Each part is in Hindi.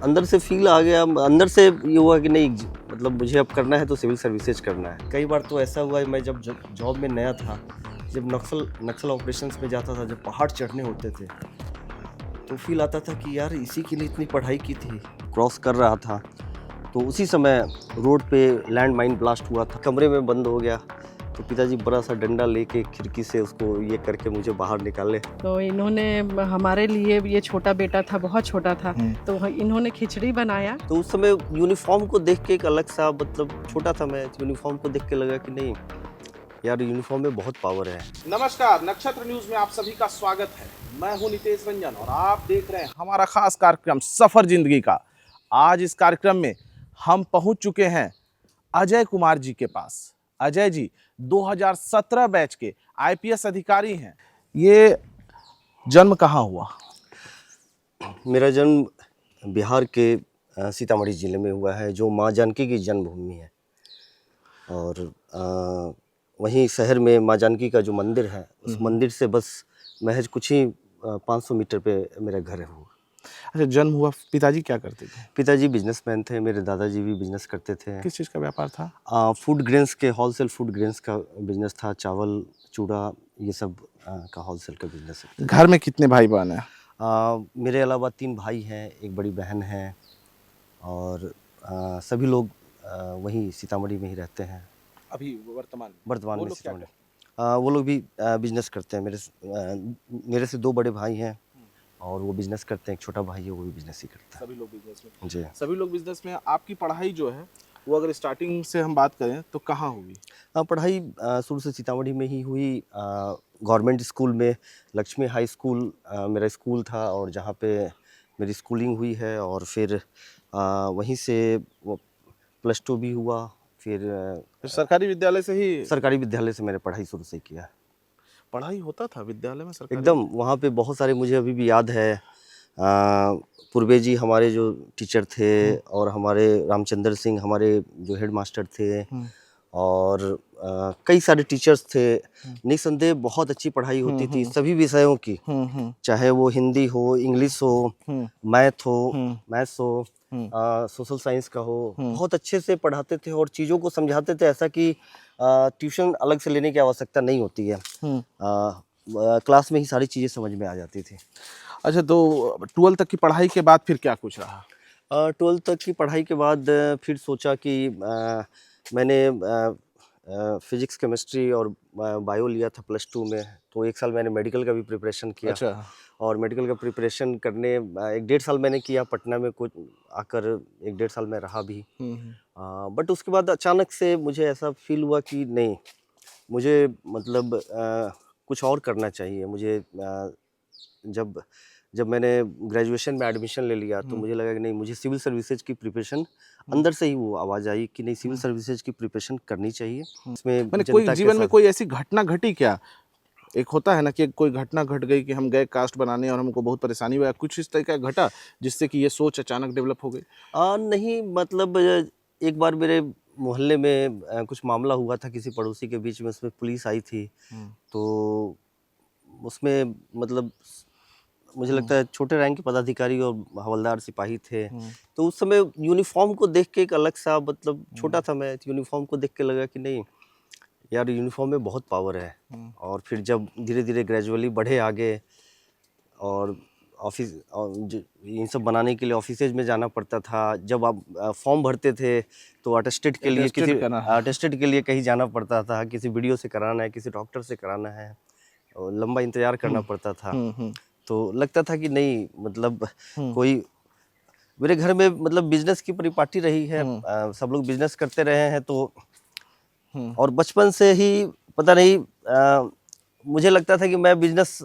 अंदर से फील आ गया, अंदर से ये हुआ कि नहीं मतलब मुझे अब करना है तो सिविल सर्विसेज करना है। कई बार तो ऐसा हुआ है, मैं जब जॉब में नया था, जब नक्सल ऑपरेशंस में जाता था, जब पहाड़ चढ़ने होते थे तो फील आता था कि यार इसी के लिए इतनी पढ़ाई की थी। क्रॉस कर रहा था तो उसी समय रोड पे लैंड माइन ब्लास्ट हुआ था, कमरे में बंद हो गया तो पिताजी बड़ा सा डंडा लेके खिड़की से उसको ये करके मुझे बाहर निकाले। तो इन्होंने हमारे लिए, ये छोटा बेटा था, बहुत छोटा था, तो इन्होंने खिचड़ी बनाया। तो उस समय यूनिफॉर्म को देख के एक अलग सा, मतलब छोटा था मैं, यूनिफॉर्म को देख के लगा कि नहीं यार यूनिफॉर्म में बहुत पावर है। नमस्कार, नक्षत्र न्यूज में आप सभी का स्वागत है। मैं हूं नितेश रंजन और आप देख रहे हैं हमारा खास कार्यक्रम सफर जिंदगी का। आज इस कार्यक्रम में हम पहुंच चुके हैं अजय कुमार जी के पास। अजय जी 2017 बैच के आईपीएस अधिकारी हैं। ये जन्म कहाँ हुआ? मेरा जन्म बिहार के सीतामढ़ी ज़िले में हुआ है, जो माँ जानकी की जन्मभूमि है। और वहीं शहर में माँ जानकी का जो मंदिर है, उस मंदिर से बस महज कुछ ही 500 मीटर पे मेरा घर है। वो अच्छा, जन्म हुआ। पिताजी क्या करते थे? पिताजी बिजनेसमैन थे, मेरे दादाजी भी बिजनेस करते थे। किस चीज़ का व्यापार था? फूड ग्रेन्स के, होलसेल फूड ग्रेन्स का बिजनेस था। चावल, चूड़ा, ये सब का होलसेल का बिजनेस है। घर में कितने भाई बहन हैं? मेरे अलावा 3 भाई हैं, एक बड़ी बहन है और सभी लोग वहीं सीतामढ़ी में ही रहते हैं अभी वर्तमान में सीतामढ़ी। वो लोग भी बिजनेस करते हैं। मेरे से 2 बड़े भाई हैं और वो बिजनेस करते हैं। एक छोटा भाई है, वो भी बिजनेस ही करता है। सभी लोग बिजनेस में? जी, सभी लोग बिजनेस में। आपकी पढ़ाई जो है वो अगर स्टार्टिंग से हम बात करें तो कहाँ हुई? पढ़ाई शुरू से सीतामढ़ी में ही हुई। गवर्नमेंट स्कूल में, लक्ष्मी हाई स्कूल मेरा स्कूल था और जहाँ पे मेरी स्कूलिंग हुई है। और फिर वहीं से वो +2 भी हुआ। फिर सरकारी विद्यालय से ही? सरकारी विद्यालय से मैंने पढ़ाई शुरू से किया। पढ़ाई होता था विद्यालय में सरकारी? एकदम, वहाँ पे बहुत सारे, मुझे अभी भी याद है, पूर्वे जी हमारे जो टीचर थे और हमारे रामचंद्र सिंह हमारे जो हेड मास्टर थे और कई सारे टीचर्स थे। निसंदेह बहुत अच्छी पढ़ाई होती थी सभी विषयों की, चाहे वो हिंदी हो, इंग्लिश हो, मैथ्स हो, सोशल साइंस का हो। बहुत अच्छे से पढ़ाते थे और चीज़ों को समझाते थे, ऐसा कि ट्यूशन अलग से लेने की आवश्यकता नहीं होती है। क्लास में ही सारी चीज़ें समझ में आ जाती थी। अच्छा, तो 12 तक की पढ़ाई के बाद फिर क्या कुछ रहा? 12 तक की पढ़ाई के बाद फिर सोचा कि मैंने फिजिक्स, केमिस्ट्री और बायो लिया था +2 में, तो 1 साल मैंने मेडिकल का भी प्रिपरेशन किया। अच्छा। और मेडिकल का प्रिपरेशन करने 1 डेढ़ साल मैंने किया पटना में। कुछ आकर 1 डेढ़ साल में रहा भी। बट उसके बाद अचानक से मुझे ऐसा फील हुआ कि नहीं, मुझे मतलब कुछ और करना चाहिए। मुझे जब मैंने ग्रेजुएशन में एडमिशन ले लिया तो मुझे लगा कि नहीं, मुझे सिविल सर्विसेज की प्रिपरेशन, अंदर से ही वो आवाज़ आई कि नहीं, सिविल सर्विसेज की प्रिपरेशन करनी चाहिए। इसमें मैंने कोई जीवन में कोई ऐसी घटना घटी क्या? एक होता है ना कि कोई घटना घट गई कि हम गए कास्ट बनाने और हमको बहुत परेशानी हुआ, कुछ इस तरह का घटा जिससे कि ये सोच अचानक डेवलप हो गई? नहीं, मतलब एक बार मेरे मोहल्ले में कुछ मामला हुआ था किसी पड़ोसी के बीच में, उसमें पुलिस आई थी। तो उसमें मतलब मुझे लगता है छोटे रैंक के पदाधिकारी और हवलदार सिपाही थे। तो उस समय यूनिफॉर्म को देख के एक अलग सा, मतलब छोटा था मैं, यूनिफॉर्म को देख के लगा कि नहीं यार यूनिफॉर्म में बहुत पावर है। और फिर जब धीरे धीरे ग्रेजुअली बढ़े आगे और ऑफिस इन सब बनाने के लिए ऑफिसेज में जाना पड़ता था। जब आप फॉर्म भरते थे तो अटेस्टेड के लिए कहीं जाना पड़ता था, किसी वीडियो से कराना है, किसी डॉक्टर से कराना है, और लंबा इंतजार करना पड़ता था। तो लगता था कि नहीं, मतलब कोई मेरे घर में मतलब बिजनेस की परिपाटी रही है। सब लोग बिजनेस करते रहे हैं। तो और बचपन से ही पता नहीं, मुझे लगता था कि मैं बिजनेस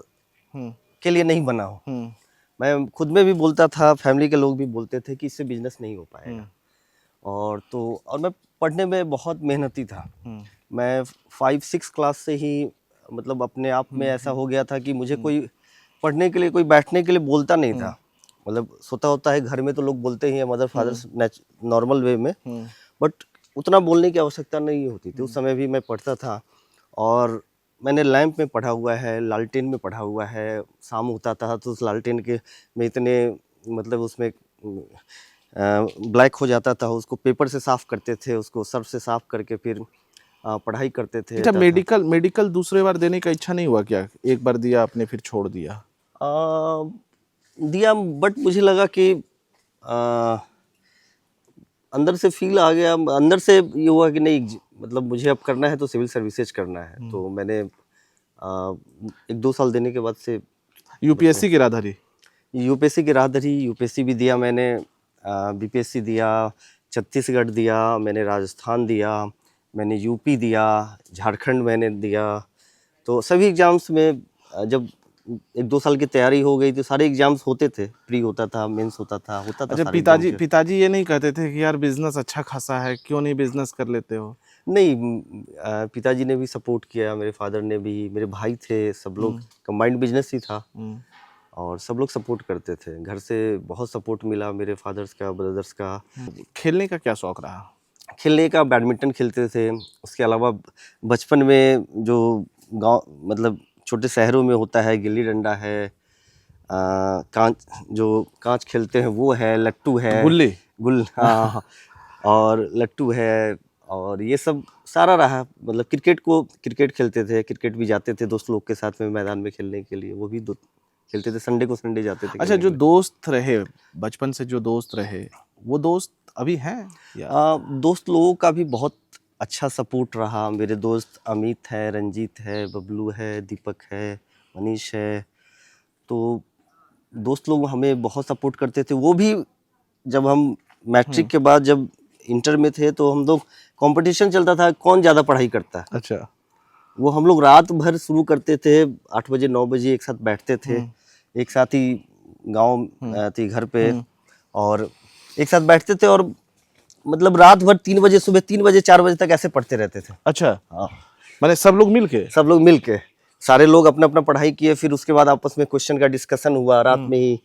के लिए नहीं बना हूँ। मैं खुद में भी बोलता था, फैमिली के लोग भी बोलते थे कि इससे बिजनेस नहीं हो पाएगा। और मैं पढ़ने में बहुत मेहनती था। मैं 5-6 क्लास से ही मतलब अपने आप में ऐसा हो गया था कि मुझे कोई पढ़ने के लिए, कोई बैठने के लिए बोलता नहीं था। मतलब सोता होता है घर में तो लोग बोलते ही हैं, मदर फादर नॉर्मल वे में, बट उतना बोलने की आवश्यकता नहीं होती थी। उस समय भी मैं पढ़ता था और मैंने लैंप में पढ़ा हुआ है, लालटेन में पढ़ा हुआ है। शाम होता था तो उस लालटेन के में इतने, मतलब उसमें ब्लैक हो जाता था, उसको पेपर से साफ़ करते थे, उसको सर्फ से साफ़ करके फिर पढ़ाई करते थे। अच्छा, मेडिकल दूसरे बार देने का इच्छा नहीं हुआ क्या? एक बार दिया आपने फिर छोड़ दिया? दिया, बट मुझे लगा कि आ, अंदर से फील आ गया, अंदर से ये हुआ कि नहीं, मतलब मुझे अब करना है तो सिविल सर्विसेज करना है। तो मैंने 1-2 साल देने के बाद से यूपीएससी की राहदारी? यूपीएससी की राह धरी। यूपीएससी भी दिया मैंने, बीपीएससी दिया, छत्तीसगढ़ दिया मैंने, राजस्थान दिया मैंने, यूपी दिया, झारखंड मैंने दिया। तो सभी एग्ज़ाम्स में जब 1-2 साल की तैयारी हो गई तो सारे एग्ज़ाम्स होते थे, प्री होता था, मेंस होता था अच्छा, सारे एग्ज़ाम के। पिताजी ये नहीं कहते थे कि यार बिजनेस अच्छा खासा है, क्यों नहीं बिजनेस कर लेते हो? नहीं, पिताजी ने भी सपोर्ट किया, मेरे फादर ने भी, मेरे भाई थे, सब लोग, कंबाइंड बिजनेस ही था और सब लोग सपोर्ट करते थे। घर से बहुत सपोर्ट मिला, मेरे फादर्स का, ब्रदर्स का। खेलने का क्या शौक रहा? खेलने का बैडमिंटन खेलते थे, उसके अलावा बचपन में जो गांव, मतलब छोटे शहरों में होता है, गिल्ली डंडा है, कांच खेलते हैं वो है, लट्टू है, हाँ, और लट्टू है, और ये सब सारा रहा। मतलब क्रिकेट खेलते थे, क्रिकेट भी जाते थे दोस्त लोग के साथ में मैदान में खेलने के लिए, वो भी खेलते थे, संडे को संडे जाते थे। अच्छा, जो दोस्त रहे बचपन से, जो दोस्त रहे, वो दोस्त अभी हैं या? दोस्त लोगों का भी बहुत अच्छा सपोर्ट रहा। मेरे दोस्त अमित है, रंजीत है, बबलू है, दीपक है, मनीष है। तो दोस्त लोग हमें बहुत सपोर्ट करते थे। वो भी जब हम मैट्रिक के बाद जब इंटर में थे तो हम लोग कंपटीशन चलता था, कौन ज़्यादा पढ़ाई करता है। अच्छा, वो हम लोग रात भर शुरू करते थे, 8 बजे 9 बजे एक साथ बैठते थे, एक साथ ही गाँव थी घर पे, और एक साथ बैठते थे, और मतलब रात भर 3 बजे, सुबह 3 बजे 4 बजे तक ऐसे पढ़ते रहते थे। अच्छा, हाँ, मैंने सब लोग मिल के सारे लोग अपना अपना पढ़ाई किए, फिर उसके बाद आपस में क्वेश्चन का डिस्कशन हुआ रात में ही,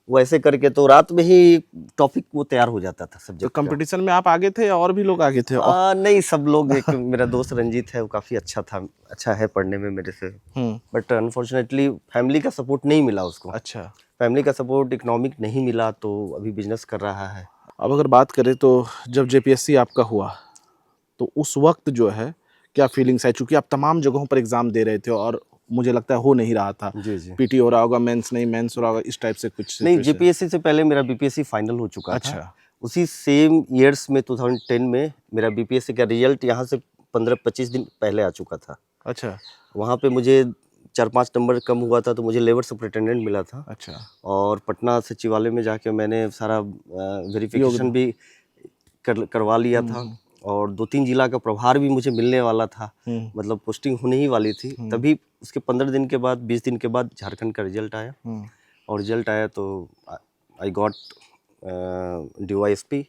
वो ऐसे करके तो रात में ही टॉपिक वो तैयार हो जाता था तो सब्जेक्ट कंपटीशन में आप आगे थे या और भी लोग आगे थे? का। नहीं, सब लोग, एक मेरा दोस्त रंजीत है, वो काफ़ी अच्छा है पढ़ने में मेरे से, बट अनफॉर्चुनेटली फैमिली का सपोर्ट नहीं मिला उसको। अच्छा, फैमिली का सपोर्ट, इकोनॉमिक नहीं मिला, तो अभी बिजनेस कर रहा है। अब अगर बात करें तो जब जेपीएससी आपका हुआ तो उस वक्त जो है क्या फीलिंग्स है? चूंकि आप तमाम जगहों पर एग्जाम दे रहे थे और मुझे लगता है हो नहीं रहा था, जी जी। पीटी हो रहा होगा, मेंस नहीं, मेंस हो रहा होगा, इस टाइप से कुछ नहीं, situation? जेपीएससी से पहले मेरा बीपीएससी फाइनल हो चुका था। अच्छा, उसी सेम ईयर्स में 2010 में मेरा बीपीएससी का रिजल्ट यहाँ से 15-25 दिन पहले आ चुका था। अच्छा, वहाँ पे मुझे 4-5 नंबर कम हुआ था, तो मुझे लेबर सुपरिटेंडेंट मिला था। अच्छा, और पटना सचिवालय में जाके मैंने सारा वेरिफिकेशन भी करवा लिया था, और 2-3 जिला का प्रभार भी मुझे मिलने वाला था, मतलब पोस्टिंग होने ही वाली थी। तभी उसके 15 दिन के बाद, 20 दिन के बाद झारखंड का रिजल्ट आया, और रिजल्ट आया तो आई गॉट DYSP।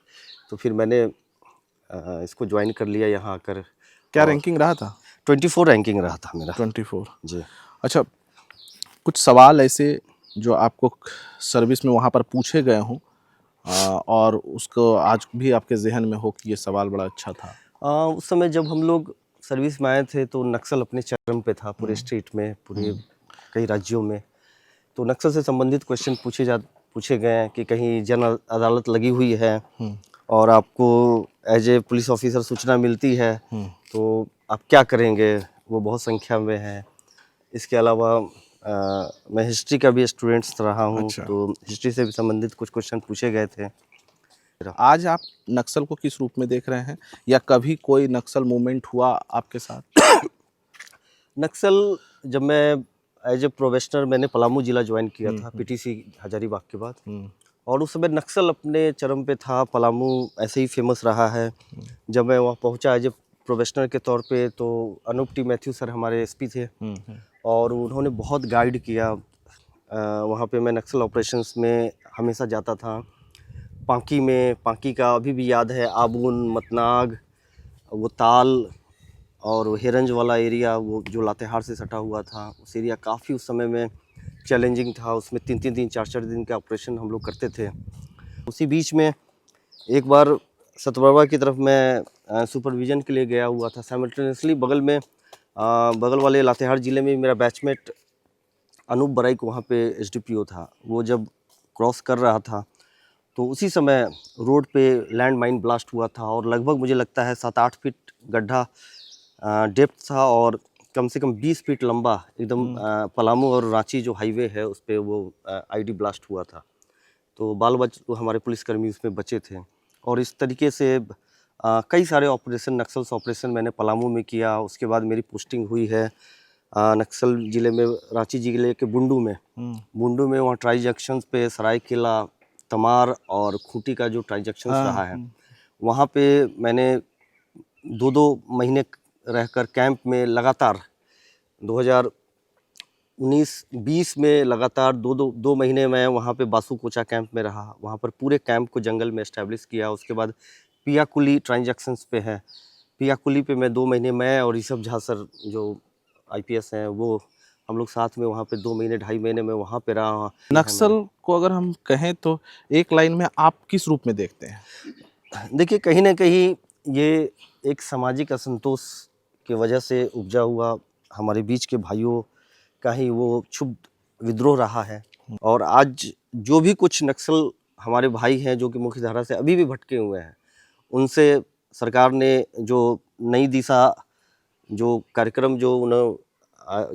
तो फिर मैंने इसको ज्वाइन कर लिया यहाँ आकर। क्या रैंकिंग रहा था? 24 रैंकिंग रहा था मेरा। 24? जी। अच्छा, कुछ सवाल ऐसे जो आपको सर्विस में वहाँ पर पूछे गए हों और उसको आज भी आपके जहन में हो कि ये सवाल बड़ा अच्छा था? उस समय जब हम लोग सर्विस में आए थे तो नक्सल अपने चरम पे था पूरे स्टेट में, पूरे कई राज्यों में। तो नक्सल से संबंधित क्वेश्चन पूछे गए हैं कि कहीं जन अदालत लगी हुई है और आपको एज ए पुलिस ऑफिसर सूचना मिलती है तो आप क्या करेंगे, वो बहुत संख्या में है। इसके अलावा मैं हिस्ट्री का भी स्टूडेंट्स रहा हूँ। अच्छा। तो हिस्ट्री से भी संबंधित कुछ क्वेश्चन पूछे गए थे। आज आप नक्सल को किस रूप में देख रहे हैं, या कभी कोई नक्सल मूवमेंट हुआ आपके साथ? नक्सल, जब मैं एज ए प्रोफेशनल मैंने पलामू जिला ज्वाइन किया था पीटीसी हजारीबाग के बाद, और उस समय नक्सल अपने चरम पे था। पलामू ऐसे ही फेमस रहा है। जब मैं वहाँ पहुँचा एज ए प्रोफेशनल के तौर पे तो अनूप टी मैथ्यू सर हमारे एसपी थे, और उन्होंने बहुत गाइड किया। वहाँ पे मैं नक्सल ऑपरेशंस में हमेशा जाता था। पांकी का अभी भी याद है, आबून, मतनाग, वो ताल और हेरंज वाला एरिया, वो जो लातेहार से सटा हुआ था, उस एरिया काफ़ी उस समय में चैलेंजिंग था। उसमें 3-3 दिन 4-4 दिन का ऑपरेशन हम लोग करते थे। उसी बीच में एक बार सतबरवा की तरफ मैं सुपरविज़न के लिए गया हुआ था। साइमल्टेनियसली बगल वाले लातेहार ज़िले में मेरा बैचमेट अनूप बराइक वहाँ पे एसडीपीओ था। वो जब क्रॉस कर रहा था तो उसी समय रोड पे लैंड माइन ब्लास्ट हुआ था और लगभग मुझे लगता है 7-8 फीट गड्ढा डेप्थ था और कम से कम 20 फीट लंबा एकदम पलामू और रांची जो हाईवे है उस पे वो आईडी ब्लास्ट हुआ था। तो बाल बच हमारे पुलिसकर्मी उसमें बचे थे और इस तरीके से कई सारे ऑपरेशन नक्सल्स ऑपरेशन मैंने पलामू में किया। उसके बाद मेरी पोस्टिंग हुई है नक्सल ज़िले में, रांची ज़िले के बुंडू में वहाँ ट्रांजैक्शंस पे सरायकेला, तमार और खूंटी का जो ट्रांजैक्शंस रहा है वहाँ पे मैंने 2-2 महीने रहकर कैंप में लगातार 2019-20 में लगातार 2 महीने मैं वहाँ पे बासु कोचा कैंप में रहा। वहाँ पर पूरे कैंप को जंगल में एस्टेब्लिश किया। उसके बाद पियाकुली ट्रांजैक्शंस पे है, पियाकुली पे मैं 2 महीने, मैं और ऋषभ झा सर जो आईपीएस हैं वो हम लोग साथ में वहाँ पे 2 महीने 2.5 महीने में वहाँ पे रहा। नक्सल को अगर हम कहें तो एक लाइन में आप किस रूप में देखते हैं? देखिए, कहीं ना कहीं ये एक सामाजिक असंतोष की वजह से उपजा हुआ हमारे बीच के भाइयों का ही वो क्षुब्ध विद्रोह रहा है। और आज जो भी कुछ नक्सल हमारे भाई हैं जो कि मुख्य धारा से अभी भी भटके हुए हैं, उनसे सरकार ने जो नई दिशा, जो कार्यक्रम जो उन्होंने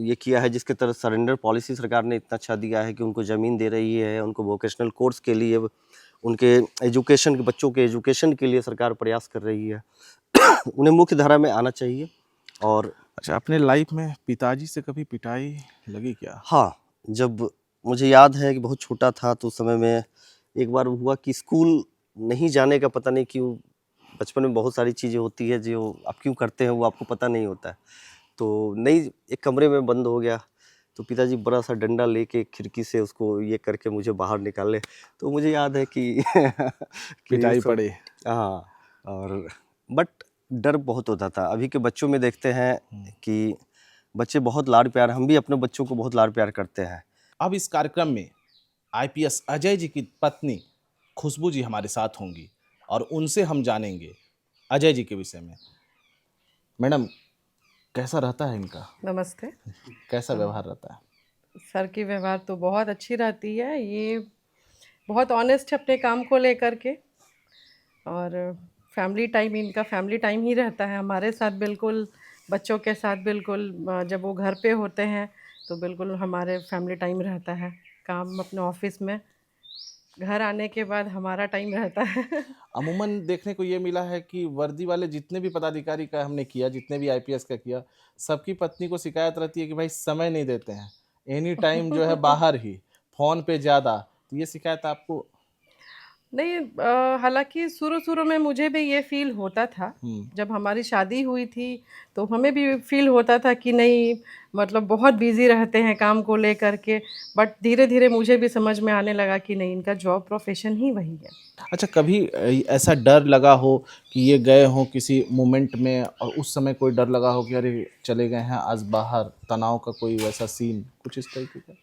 ये किया है, जिसके तहत सरेंडर पॉलिसी सरकार ने इतना अच्छा दिया है कि उनको ज़मीन दे रही है, उनको वोकेशनल कोर्स के लिए, उनके एजुकेशन के, बच्चों के एजुकेशन के लिए सरकार प्रयास कर रही है। उन्हें मुख्य धारा में आना चाहिए। और अच्छा, अपने लाइफ में पिताजी से कभी पिटाई लगी क्या? हाँ, जब मुझे याद है कि बहुत छोटा था तो उस समय में एक बार हुआ कि स्कूल नहीं जाने का, पता नहीं क्यों, बचपन में बहुत सारी चीज़ें होती है जो आप क्यों करते हैं वो आपको पता नहीं होता है। तो नहीं, एक कमरे में बंद हो गया तो पिताजी बड़ा सा डंडा लेके खिड़की से उसको ये करके मुझे बाहर निकाले। तो मुझे याद है कि पिटाई पड़ी। हाँ, और बट डर बहुत होता था। अभी के बच्चों में देखते हैं कि बच्चे बहुत लाड प्यार, हम भी अपने बच्चों को बहुत लाड प्यार करते हैं। अब इस कार्यक्रम में आईपीएस अजय जी की पत्नी खुशबू जी हमारे साथ होंगी और उनसे हम जानेंगे अजय जी के विषय में। मैडम, कैसा रहता है इनका? नमस्ते। कैसा व्यवहार रहता है? सर की व्यवहार तो बहुत अच्छी रहती है। ये बहुत ऑनेस्ट है अपने काम को लेकर के और फैमिली टाइम, इनका फैमिली टाइम ही रहता है हमारे साथ, बिल्कुल बच्चों के साथ बिल्कुल। जब वो घर पे होते हैं तो बिल्कुल हमारे फैमिली टाइम रहता है। काम अपने ऑफिस में, घर आने के बाद हमारा टाइम रहता है। अमूमन देखने को ये मिला है कि वर्दी वाले जितने भी पदाधिकारी का हमने किया, जितने भी आईपीएस का किया, सबकी पत्नी को शिकायत रहती है कि भाई समय नहीं देते हैं, एनी टाइम जो है बाहर ही, फोन पे ज़्यादा। तो ये शिकायत आपको? नहीं, हालांकि शुरू में मुझे भी ये फील होता था। जब हमारी शादी हुई थी तो हमें भी फील होता था कि नहीं, मतलब बहुत बिजी रहते हैं काम को लेकर के। बट धीरे धीरे मुझे भी समझ में आने लगा कि नहीं, इनका जॉब प्रोफेशन ही वही है। अच्छा, कभी ऐसा डर लगा हो कि ये गए हो किसी मोमेंट में और उस समय कोई डर लगा हो कि अरे चले गए हैं आज बाहर, तनाव का कोई वैसा सीन कुछ इस तरीके का?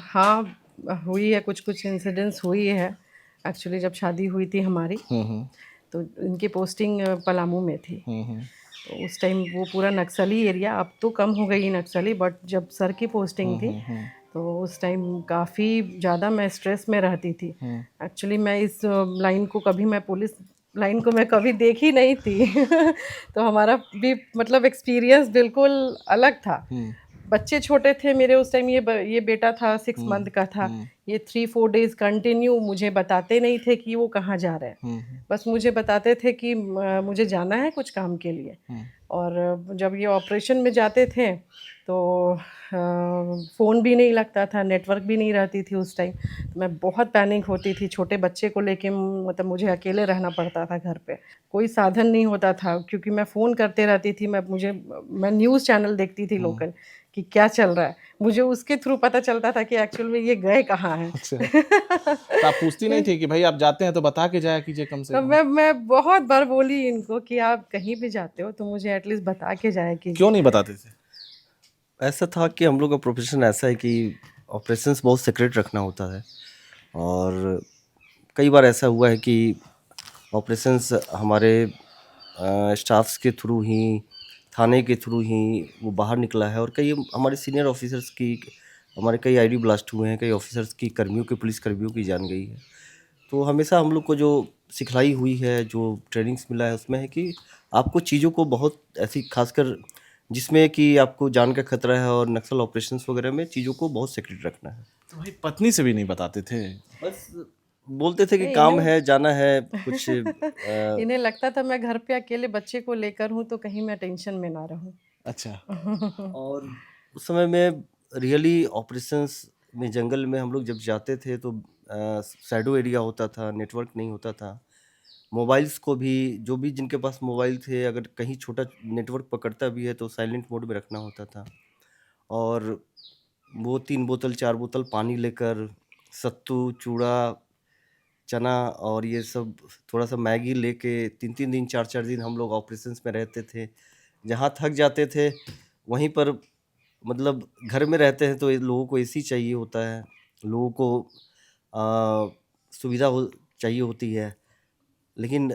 हाँ, हुई है, कुछ इंसिडेंट्स हुई है। एक्चुअली जब शादी हुई थी हमारी तो इनकी पोस्टिंग पलामू में थी। तो उस टाइम वो पूरा नक्सली एरिया, अब तो कम हो गई नक्सली, बट जब सर की पोस्टिंग थी तो उस टाइम काफ़ी ज़्यादा मैं स्ट्रेस में रहती थी। एक्चुअली मैं इस लाइन को कभी, मैं पुलिस लाइन को मैं कभी देखी नहीं थी। तो हमारा भी मतलब एक्सपीरियंस बिल्कुल अलग था। बच्चे छोटे थे मेरे उस टाइम, ये बेटा था 6 मंथ का था। ये 3-4 डेज कंटिन्यू मुझे बताते नहीं थे कि वो कहाँ जा रहे हैं, बस मुझे बताते थे कि मुझे जाना है कुछ काम के लिए। और जब ये ऑपरेशन में जाते थे तो फ़ोन भी नहीं लगता था, नेटवर्क भी नहीं रहती थी उस टाइम। तो मैं बहुत पैनिक होती थी छोटे बच्चे को लेके, मतलब मुझे अकेले रहना पड़ता था घर पे, कोई साधन नहीं होता था क्योंकि मैं फ़ोन करते रहती थी। मैं न्यूज़ चैनल देखती थी लोकल कि क्या चल रहा है, मुझे उसके थ्रू पता चलता था कि एक्चुअल में ये गए कहाँ हैं। अच्छा। तो आप पूछती नहीं थी कि भाई आप जाते हैं तो बता के जाया कीजिए कम से तो कम? मैं बहुत बार बोली इनको कि आप कहीं भी जाते हो तो मुझे एटलीस्ट बता के जाया कीजिए। क्यों नहीं बताते थे? ऐसा था कि हम लोग का प्रोफेशन ऐसा है कि ऑपरेशंस बहुत सीक्रेट रखना होता है और कई बार ऐसा हुआ है कि ऑपरेशंस हमारे स्टाफ्स के थ्रू ही, थाने के थ्रू ही वो बाहर निकला है। और कई हमारे सीनियर ऑफिसर्स की, हमारे कई आईडी ब्लास्ट हुए हैं, कई ऑफिसर्स की, कर्मियों के, पुलिस कर्मियों की जान गई है। तो हमेशा हम लोग को जो सिखलाई हुई है, जो ट्रेनिंग्स मिला है, उसमें है कि आपको चीज़ों को बहुत ऐसी खासकर जिसमें कि आपको जान का खतरा है और नक्सल ऑपरेशंस वगैरह में चीज़ों को बहुत सीक्रेट रखना है। तो भाई पत्नी से भी नहीं बताते थे? बस बोलते थे कि नहीं, काम इन्हें है, जाना है, कुछ इन्हें लगता था मैं घर पे अकेले बच्चे को लेकर हूँ तो कहीं मैं टेंशन में ना रहूँ। अच्छा। और उस समय में रियली ऑपरेशंस में जंगल में हम लोग जब जाते थे तो शैडो एरिया होता था, नेटवर्क नहीं होता था। मोबाइल्स को भी जो भी जिनके पास मोबाइल थे, अगर कहीं छोटा नेटवर्क पकड़ता भी है तो साइलेंट मोड में रखना होता था। और वो 3 बोतल 4 बोतल पानी लेकर सत्तू, चूड़ा, चना और ये सब थोड़ा-सा मैगी लेके 3-3 दिन 4-4 दिन हम लोग ऑपरेशंस में रहते थे। जहाँ थक जाते थे वहीं पर मतलब घर में रहते हैं तो ये लोगों को एसी चाहिए होता है, लोगों को सुविधा हो चाहिए होती है। लेकिन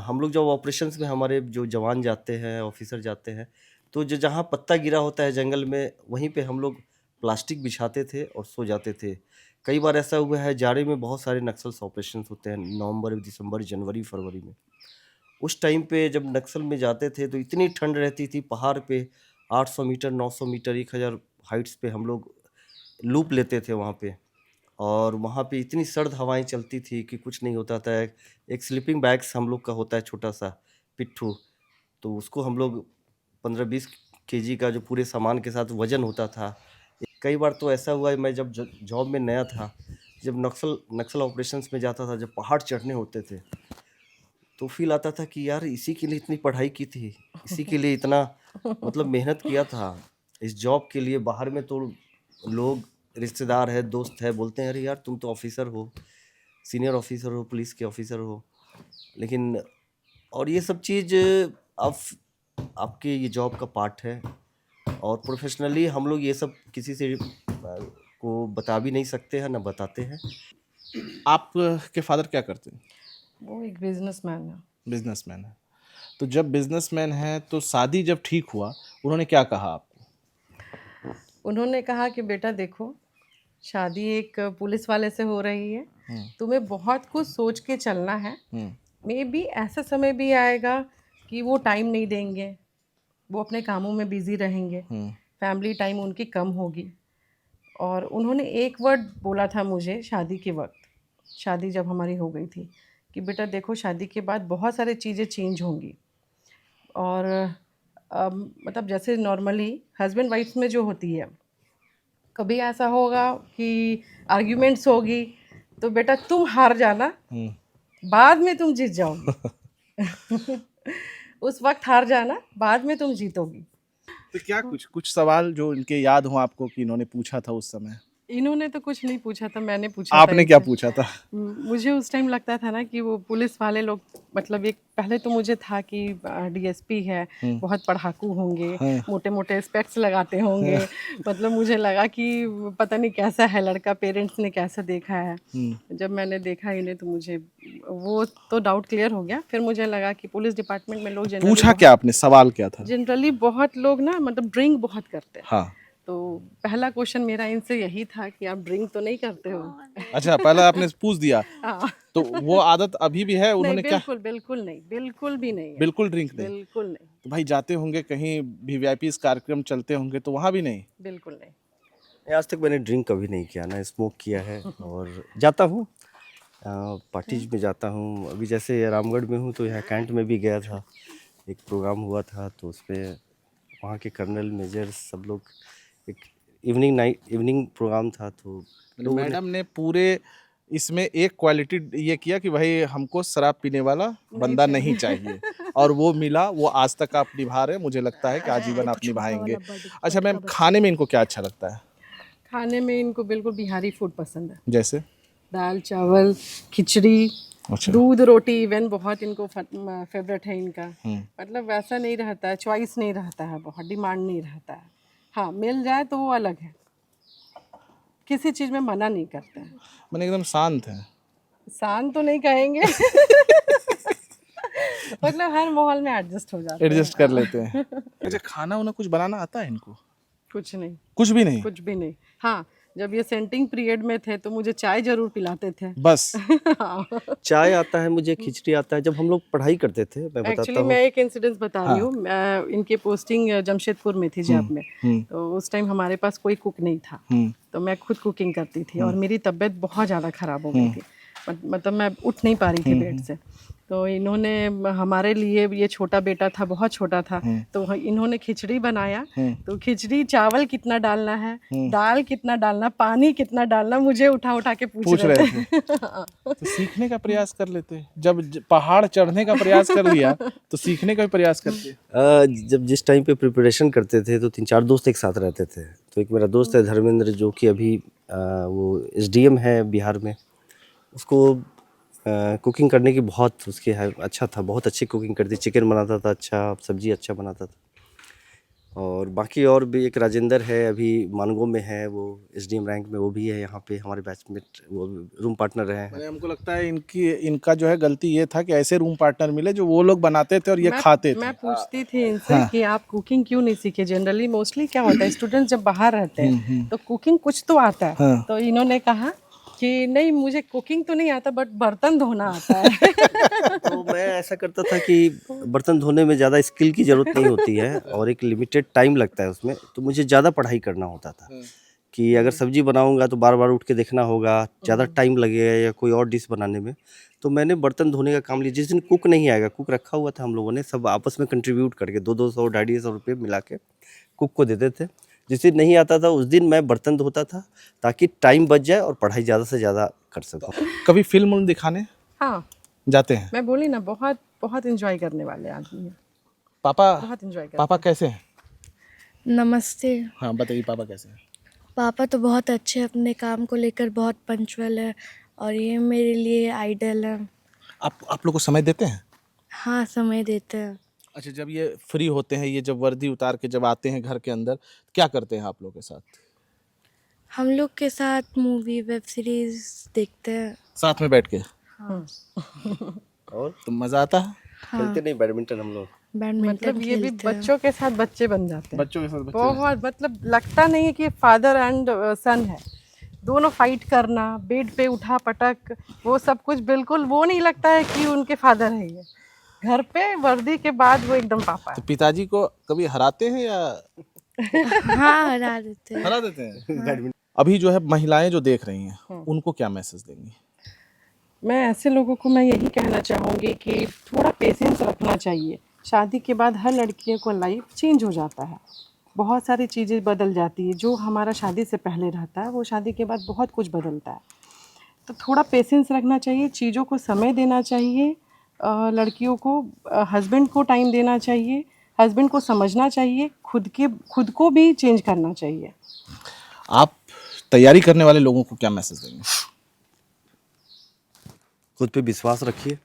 हम लोग जब ऑपरेशंस में हमारे जो जवान जाते हैं, ऑफिसर जाते हैं, तो जो जहाँ पत्ता गिरा होता है जंगल में, वहीं पे हम लोग प्लास्टिक बिछाते थे और सो जाते थे। कई बार ऐसा हुआ है जाड़े में बहुत सारे नक्सल्स ऑपरेशंस होते हैं नवंबर, दिसंबर, जनवरी, फरवरी में। उस टाइम पे जब नक्सल में जाते थे तो इतनी ठंड रहती थी पहाड़ पे 800 मीटर, 900 मीटर, 1000 हाइट्स पे हम लोग लूप लेते थे वहाँ पे। और वहाँ पे इतनी सर्द हवाएं चलती थी कि कुछ नहीं होता था। एक स्लीपिंग बैग्स हम लोग का होता है छोटा सा पिट्ठू, तो उसको हम लोग 15-20 केजी का जो पूरे सामान के साथ वजन होता था। कई बार तो ऐसा हुआ है मैं जब जॉब में नया था, जब नक्सल ऑपरेशंस में जाता था, जब पहाड़ चढ़ने होते थे तो फील आता था कि यार इसी के लिए इतनी पढ़ाई की थी, इसी के लिए इतना मतलब मेहनत किया था इस जॉब के लिए। बाहर में तो लोग रिश्तेदार है, दोस्त है, बोलते हैं अरे यार तुम तो ऑफिसर हो, सीनियर ऑफिसर हो, पुलिस के ऑफिसर हो। लेकिन और ये सब चीज़ आप आपके ये जॉब का पार्ट है और प्रोफेशनली हम लोग ये सब किसी से को बता भी नहीं सकते हैं, ना बताते हैं। आप के फादर क्या करते हैं? वो एक बिजनेसमैन है। बिजनेसमैन है। तो जब बिजनेसमैन है तो शादी जब ठीक हुआ, उन्होंने क्या कहा आपको? उन्होंने कहा कि बेटा देखो, शादी एक पुलिस वाले से हो रही है, तुम्हें बहुत कुछ सोच के चलना है। मे बी ऐसा समय भी आएगा कि वो टाइम नहीं देंगे, वो अपने कामों में बिजी रहेंगे, फैमिली टाइम उनकी कम होगी। और उन्होंने एक वर्ड बोला था मुझे शादी के वक्त, शादी जब हमारी हो गई थी, कि बेटा देखो शादी के बाद बहुत सारी चीज़ें चेंज होंगी। और मतलब जैसे नॉर्मली हस्बैंड वाइफ में जो होती है, कभी ऐसा होगा कि आर्ग्यूमेंट्स होगी तो बेटा तुम हार जाना, बाद में तुम जीत जाओगी। उस वक्त हार जाना, बाद में तुम जीतोगी। तो क्या कुछ सवाल जो इनके याद हो आपको कि इन्होंने पूछा था उस समय? इन्होंने तो कुछ नहीं पूछा था, मैंने पूछा था आपने क्या इनसे। पूछा था? मुझे उस टाइम लगता था ना कि वो पुलिस वाले लोग, मतलब एक पहले तो मुझे था कि डीएसपी है, बहुत पढ़ाकू होंगे, मोटे मोटे स्पेक्स लगाते होंगे। मतलब मुझे लगा कि पता नहीं कैसा है लड़का, पेरेंट्स ने कैसा देखा है। जब मैंने देखा इन्हें तो मुझे वो तो डाउट क्लियर हो गया। फिर मुझे लगा कि पुलिस डिपार्टमेंट में लोग पूछा क्या आपने? सवाल क्या था? जनरली बहुत लोग ना मतलब ड्रिंक बहुत करते हैं। हाँ। तो पहला क्वेश्चन मेरा इनसे यही था कि आप ड्रिंक तो नहीं करते हो? अच्छा, पहले आपने पूछ दिया। हाँ। तो वो आदत अभी भी है? नहीं, उन्होंने क्या? बिल्कुल बिल्कुल नहीं, बिल्कुल भी नहीं है, बिल्कुल ड्रिंक नहीं? बिल्कुल नहीं, तो भाई जाते होंगे कहीं वीवीआईपी कार्यक्रम चलते होंगे तो वहाँ भी नहीं? बिल्कुल नहीं। आज तक मैंने ड्रिंक कभी नहीं किया, ना स्मोक किया है। और जाता हूँ पार्टीज में जाता हूँ। अभी जैसे रामगढ़ में हूँ तो यहाँ कैंट में भी गया था, एक प्रोग्राम हुआ था तो उसमें वहाँ के कर्नल मेजर सब लोग, एक इवनिंग प्रोग्राम था तो लोगों ने मैडम ने पूरे इसमें एक क्वालिटी ये किया कि भाई हमको शराब पीने वाला बंदा नहीं चाहिए और वो मिला, वो आज तक आप निभा रहे हैं। मुझे लगता है कि आजीवन आप निभाएंगे। अच्छा मैम, खाने में इनको क्या अच्छा लगता है? खाने में इनको बिल्कुल बिहारी फूड पसंद है, जैसे दाल चावल खिचड़ी, अच्छा, दूध रोटी इवन बहुत इनको फेवरेट है इनका। मतलब वैसा नहीं रहता है, चॉइस नहीं रहता है, बहुत डिमांड नहीं रहता है। हाँ, मिल जाए तो वो अलग है, किसी चीज़ में मना नहीं करते हैं। मैंने एकदम शांत है। शांत तो नहीं कहेंगे। मतलब हर माहौल में एडजस्ट हो जाते हैं। एडजस्ट कर लेते हैं। अच्छा, खाना उन्हें कुछ बनाना आता है इनको? कुछ नहीं, कुछ भी नहीं? कुछ भी नहीं। हाँ, जब ये सेंटिंग पीरियड में थे तो मुझे चाय जरूर पिलाते थे। बस चाय आता है मुझे, खिचड़ी आता है। जब हम लोग पढ़ाई करते थे, मैं बताता एक्चुअली हूँ। मैं एक इंसिडेंस बता रही हूँ। इनकी पोस्टिंग जमशेदपुर में थी जैप में, तो उस टाइम हमारे पास कोई कुक नहीं था, तो मैं खुद कुकिंग करती थी और मेरी तबीयत बहुत ज़्यादा ख़राब हो गई थी। मतलब मैं उठ नहीं पा रही थी बेड से। तो इन्होंने हमारे लिए, ये छोटा बेटा था, बहुत छोटा था, तो इन्होंने खिचड़ी बनाया। तो खिचड़ी चावल कितना डालना है, दाल कितना डालना, पानी कितना डालना, मुझे उठा उठा के पूछ रहे थे। तो सीखने का प्रयास कर लेते। जब पहाड़ चढ़ने का प्रयास कर लिया तो सीखने का भी प्रयास करते। जब जिस टाइम पे प्रिपरेशन करते थे तो 3-4 दोस्त एक साथ रहते थे। तो एक मेरा दोस्त है धर्मेंद्र, जो कि अभी वो एसडीएम है बिहार में। उसको कुकिंग करने की बहुत उसकी है, अच्छा था, बहुत अच्छी कुकिंग करती, चिकन बनाता था अच्छा, सब्जी अच्छा बनाता था। और बाकी और भी एक राजेंद्र है, अभी मानगो में है, वो एसडीएम रैंक में वो भी है यहाँ पे, हमारे बैचमेट, वो रूम पार्टनर रहे हैं। मैंने, हमको लगता है इनका जो है गलती ये था कि ऐसे रूम पार्टनर मिले जो वो लोग बनाते थे और ये खाते थे। मैं पूछती थी इनसे कि आप कुकिंग क्यों नहीं सीखे। जनरली मोस्टली क्या होता है, स्टूडेंट जब बाहर रहते हैं तो कुकिंग कुछ तो आता है। तो इन्होंने कहा कि नहीं, मुझे कुकिंग तो नहीं आता बट बर्तन धोना आता है। तो मैं ऐसा करता था कि बर्तन धोने में ज़्यादा स्किल की ज़रूरत नहीं होती है और एक लिमिटेड टाइम लगता है उसमें, तो मुझे ज़्यादा पढ़ाई करना होता था कि अगर सब्जी बनाऊंगा तो बार बार उठ के देखना होगा, ज़्यादा टाइम लगेगा या कोई और डिश बनाने में। तो मैंने बर्तन धोने का काम लिया। जिस दिन कुक नहीं आएगा, कुक रखा हुआ था हम लोगों ने, सब आपस में कंट्रीब्यूट करके 200 250 रुपये मिला के कुक को देते थे। जिस दिन नहीं आता था उस दिन मैं बर्तन धोता था ताकि टाइम बच जाए और पढ़ाई ज़्यादा से ज़्यादा कर सकूँ। कभी फिल्म दिखाने हाँ, जाते हैं? मैं बोली ना, बहुत बहुत एंजॉय करने वाले आदमी हैं। पापा, बहुत एंजॉय करते पापा कैसे हैं? नमस्ते। हाँ बताइए, पापा कैसे हैं? पापा तो बहुत अच्छे हैं, अपने काम को लेकर बहुत पंक्चुअल है और ये मेरे लिए आइडल है। आप लोग को समय देते हैं? हाँ, समय देते हैं। अच्छा, जब ये फ्री होते हैं, ये जब वर्दी उतार के जब आते हैं घर के अंदर, क्या करते हैं आप लोग के साथ? हम लोग के साथ मूवी, वेब सीरीज देखते हैं। साथ में बैठ के? हाँ। और तो मजा आता है? खेलते नहीं बैडमिंटन हम लोग? बैडमिंटन मतलब ये भी खेलते हैं। बच्चों के साथ बच्चे बन जाते हैं। बच्चों के साथ बच्चे? बहुत, मतलब लगता नहीं है कि फादर एंड सन है। दोनों फाइट करना, बेड पे उठा पटक, वो सब कुछ बिल्कुल वो नहीं लगता है कि उनके फादर है ये। घर पे वर्दी के बाद वो एकदम पापा है। तो पिताजी को कभी हराते हैं या? हाँ, हरा देते हैं। हरा देते हैं। अभी जो है महिलाएं जो देख रही हैं, उनको क्या मैसेज देंगी? मैं ऐसे लोगों को मैं यही कहना चाहूँगी कि थोड़ा पेशेंस रखना चाहिए। शादी के बाद हर लड़कियों को लाइफ चेंज हो जाता है, बहुत सारी चीज़ें बदल जाती है। जो हमारा शादी से पहले रहता है वो शादी के बाद बहुत कुछ बदलता है। तो थोड़ा पेशेंस रखना चाहिए, चीज़ों को समय देना चाहिए, लड़कियों को हस्बैंड को टाइम देना चाहिए, हस्बैंड को समझना चाहिए, खुद को भी चेंज करना चाहिए। आप तैयारी करने वाले लोगों को क्या मैसेज देंगे? खुद पे विश्वास रखिए।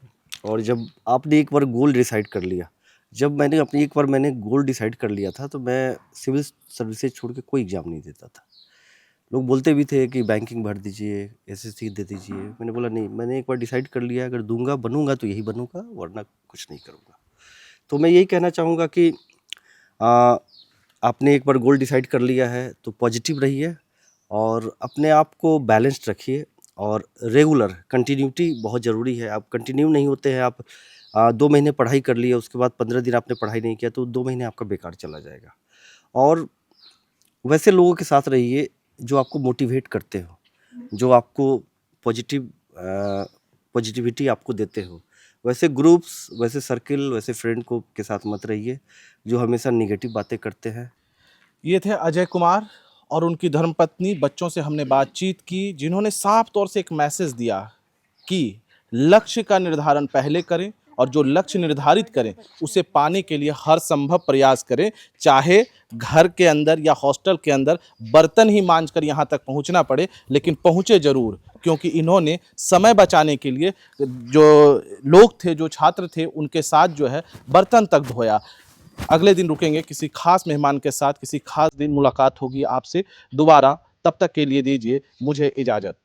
और जब आपने एक बार गोल डिसाइड कर लिया, जब मैंने अपनी एक बार मैंने गोल डिसाइड कर लिया था, तो मैं सिविल सर्विसेज छोड़ के कोई एग्ज़ाम नहीं देता था। लोग बोलते भी थे कि बैंकिंग भर दीजिए, एसएससी दे दीजिए। मैंने बोला नहीं, मैंने एक बार डिसाइड कर लिया, अगर दूंगा बनूंगा तो यही बनूंगा, वरना कुछ नहीं करूंगा। तो मैं यही कहना चाहूँगा कि आपने एक बार गोल डिसाइड कर लिया है तो पॉजिटिव रहिए और अपने आप को बैलेंस्ड रखिए। और रेगुलर कंटिन्यूटी बहुत ज़रूरी है। आप कंटिन्यू नहीं होते हैं, आप 2 महीने पढ़ाई कर लिए, उसके बाद 15 दिन आपने पढ़ाई नहीं किया, तो 2 महीने आपका बेकार चला जाएगा। और वैसे लोगों के साथ रहिए जो आपको मोटिवेट करते हो, जो आपको पॉजिटिविटी आपको देते हो। वैसे ग्रुप्स, वैसे सर्किल, वैसे फ्रेंड को के साथ मत रहिए जो हमेशा नेगेटिव बातें करते हैं। ये थे अजय कुमार और उनकी धर्मपत्नी। बच्चों से हमने बातचीत की, जिन्होंने साफ तौर से एक मैसेज दिया कि लक्ष्य का निर्धारण पहले करें और जो लक्ष्य निर्धारित करें उसे पाने के लिए हर संभव प्रयास करें, चाहे घर के अंदर या हॉस्टल के अंदर बर्तन ही मांजकर यहाँ तक पहुँचना पड़े, लेकिन पहुँचे जरूर। क्योंकि इन्होंने समय बचाने के लिए जो लोग थे, जो छात्र थे, उनके साथ जो है बर्तन तक धोया। अगले दिन रुकेंगे किसी खास मेहमान के साथ, किसी खास दिन मुलाकात होगी आपसे दोबारा। तब तक के लिए दीजिए मुझे इजाज़त।